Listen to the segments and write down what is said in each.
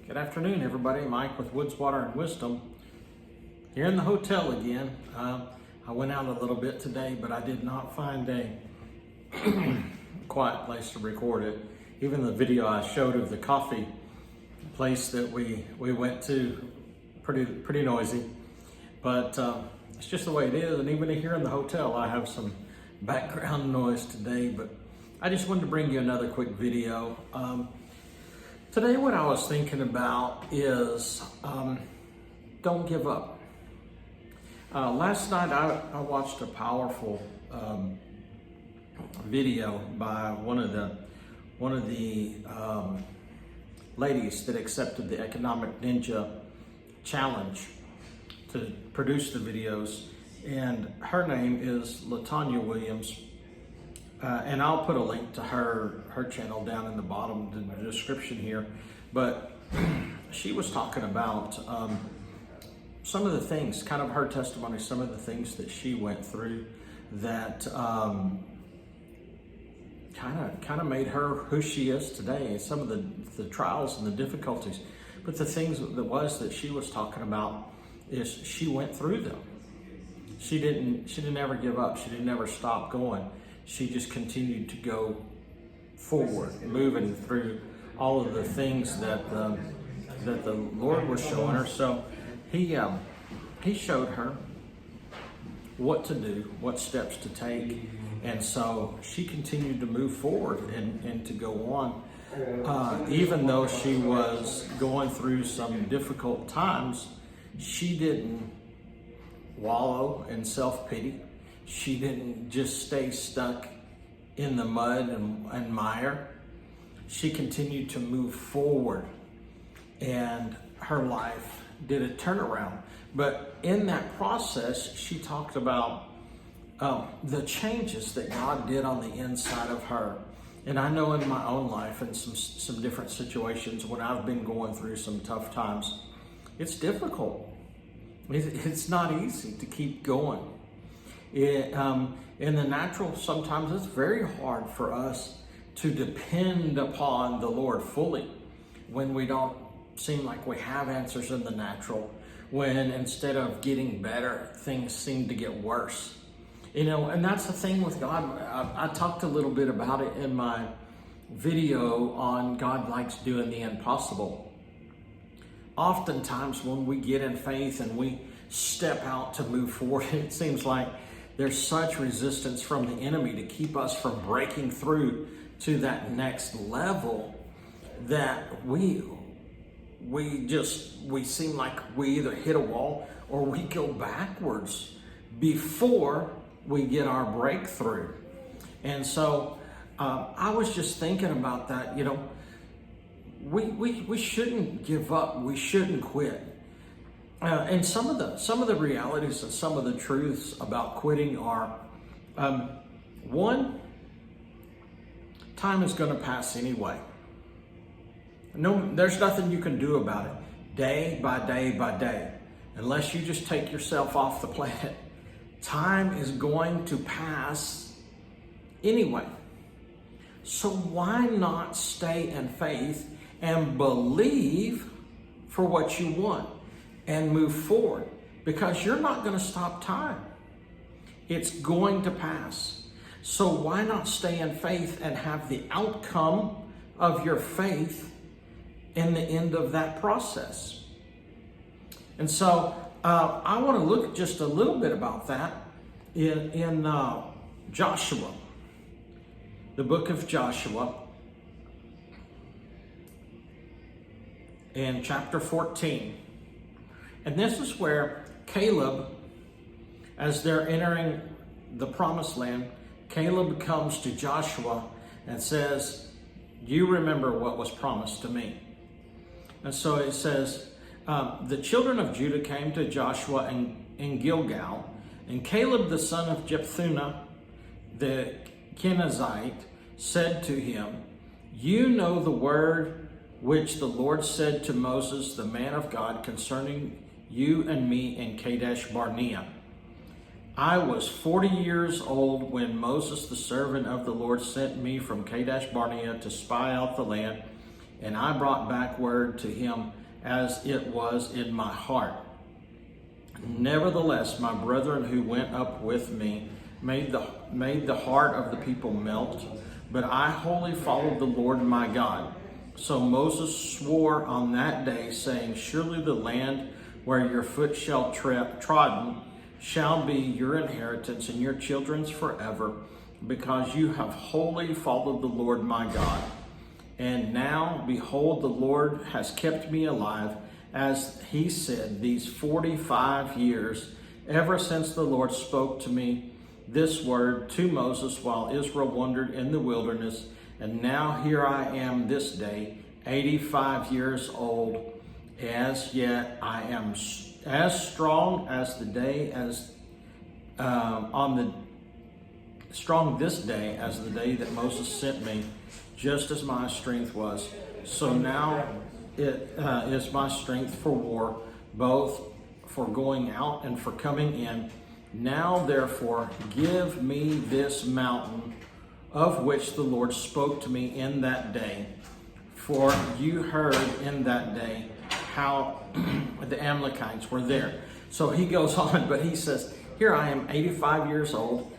Good afternoon, everybody. Mike with Woods, Water, and Wisdom. Here in the hotel again. I went out a little bit today, but I did not find a quiet place to record it. Even the video I showed of the coffee place that we went to, pretty noisy. But it's just the way it is. And even here in the hotel, I have some background noise today. But I just wanted to bring you another quick video. Today, what I was thinking about is don't give up. Last night, I watched a powerful video by one of the ladies that accepted the Economic Ninja Challenge to produce the videos, and her name is LaTanya Williams. And I'll put a link to her channel down in the bottom in the description here. But she was talking about some of the things, kind of her testimony, some of the things that she went through that kind of made her who she is today. Some of the trials and the difficulties. But the things that she was talking about is she went through them. She didn't ever give up. She didn't ever stop going. She just continued to go forward, moving through all of the things that the Lord was showing her. So he showed her what to do, what steps to take, and so she continued to move forward and to go on. Even though she was going through some difficult times, she didn't wallow in self-pity. She didn't just stay stuck in the mud and mire. She continued to move forward, and her life did a turnaround. But in that process, she talked about the changes that God did on the inside of her. And I know in my own life and some different situations when I've been going through some tough times, it's difficult. It's not easy to keep going. In the natural, sometimes it's very hard for us to depend upon the Lord fully when we don't seem like we have answers in the natural, when instead of getting better, things seem to get worse. And that's the thing with God. I talked a little bit about it in my video on God likes doing the impossible. Oftentimes when we get in faith and we step out to move forward, it seems like there's such resistance from the enemy to keep us from breaking through to that next level that we seem like we either hit a wall or we go backwards before we get our breakthrough. And so I was just thinking about that. We shouldn't give up. We shouldn't quit. And some of the realities and some of the truths about quitting are, one, time is going to pass anyway. No, there's nothing you can do about it, day by day by day, unless you just take yourself off the planet. Time is going to pass anyway. So why not stay in faith and believe for what you want? And move forward, because you're not going to stop time. It's going to pass. So why not stay in faith and have the outcome of your faith in the end of that process? And so I want to look just a little bit about that in Joshua, the book of Joshua, in chapter 14. And this is where Caleb, as they're entering the promised land, Caleb comes to Joshua and says, you remember what was promised to me. And so it says, the children of Judah came to Joshua in Gilgal, and Caleb the son of Jephunneh the Kenizzite said to him, you know the word which the Lord said to Moses, the man of God, concerning you and me in Kadesh Barnea. I was 40 years old when Moses, the servant of the Lord, sent me from Kadesh Barnea to spy out the land, and I brought back word to him as it was in my heart. Nevertheless, my brethren who went up with me made the heart of the people melt, but I wholly followed the Lord my God. So Moses swore on that day, saying, surely the land where your foot shall trodden shall be your inheritance and your children's forever, because you have wholly followed the Lord my God. And now, behold, the Lord has kept me alive, as he said, these 45 years, ever since the Lord spoke to me this word to Moses while Israel wandered in the wilderness. And now here I am this day, 85 years old. As yet I am as strong as the day strong this day as the day that Moses sent me, just as my strength was. So now it is my strength for war, both for going out and for coming in. Now therefore give me this mountain of which the Lord spoke to me in that day. For you heard in that day how the Amalekites were there. So he goes on, but he says, here I am, 85 years old,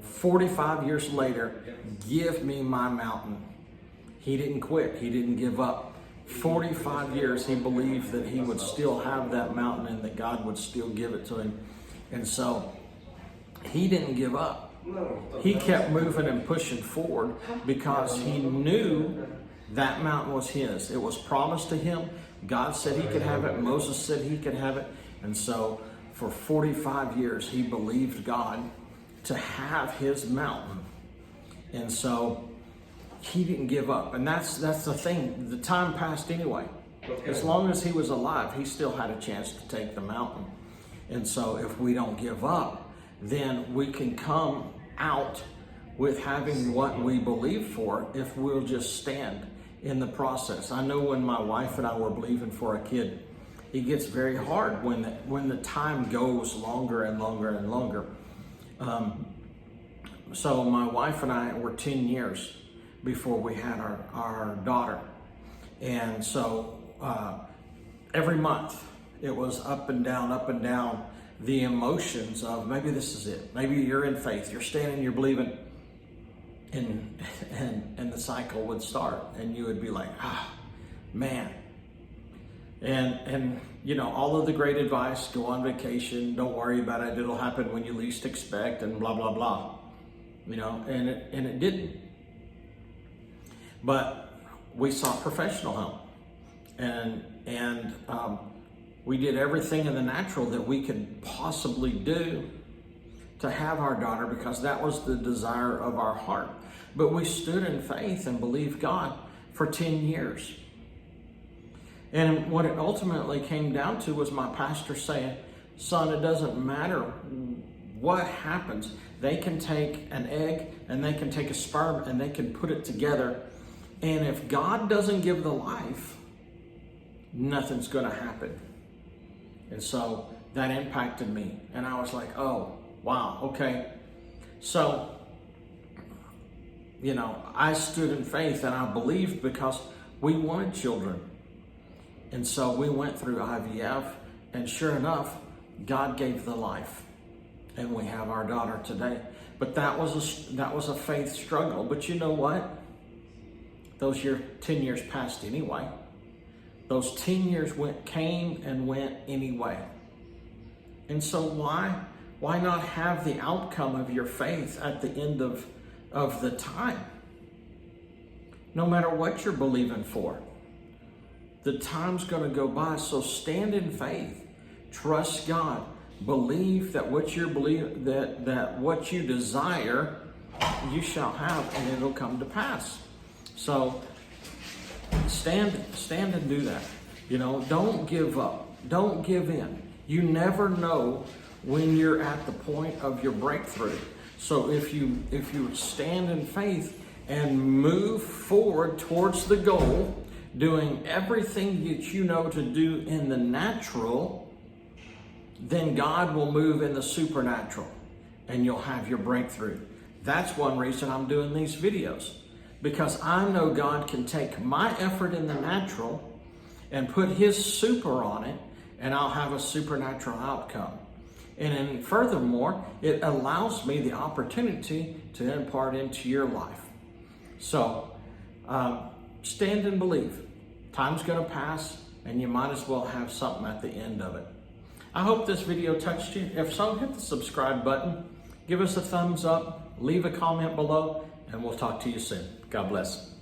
45 years later, give me my mountain. He didn't quit. He didn't give up. 45 years he believed that he would still have that mountain and that God would still give it to him. And so he didn't give up. He kept moving and pushing forward because he knew that mountain was his. It was promised to him. God said he could have it. Moses said he could have it. And so for 45 years he believed God to have his mountain. And so he didn't give up. And that's the thing. The time passed anyway. As long as he was alive, he still had a chance to take the mountain. And so if we don't give up, then we can come out with having what we believe for if we'll just stand in the process. I know when my wife and I were believing for a kid, it gets very hard when the time goes longer and longer and longer. So my wife and I were 10 years before we had our daughter. And so every month it was up and down, the emotions of maybe this is it. Maybe you're in faith, you're standing, you're believing, and the cycle would start and you would be like, man. And you know, all of the great advice, go on vacation, don't worry about it, it'll happen when you least expect, and blah, blah, blah. You know, and it didn't. But we sought professional help. And we did everything in the natural that we could possibly do to have our daughter, because that was the desire of our heart. But we stood in faith and believed God for 10 years. And what it ultimately came down to was my pastor saying, son, it doesn't matter what happens. They can take an egg and they can take a sperm and they can put it together. And if God doesn't give the life, nothing's going to happen. And so that impacted me. And I was like, oh, wow, okay. So, you know, I stood in faith and I believed because we wanted children. And so we went through IVF, and sure enough, God gave the life. And we have our daughter today. But that was a faith struggle. But you know what? Those 10 years passed anyway. Those 10 years came and went anyway. And so why not have the outcome of your faith at the end of the time? No matter what you're believing for, the time's going to go by. So stand in faith, trust God, believe that what what you desire, you shall have, and it'll come to pass. So stand and do that. You know, don't give up. Don't give in. You never know when you're at the point of your breakthrough. So if you stand in faith and move forward towards the goal, doing everything that you know to do in the natural, then God will move in the supernatural and you'll have your breakthrough. That's one reason I'm doing these videos, because I know God can take my effort in the natural and put His super on it, and I'll have a supernatural outcome. And then furthermore, it allows me the opportunity to impart into your life. So, stand and believe. Time's going to pass, and you might as well have something at the end of it. I hope this video touched you. If so, hit the subscribe button, give us a thumbs up, leave a comment below, and we'll talk to you soon. God bless.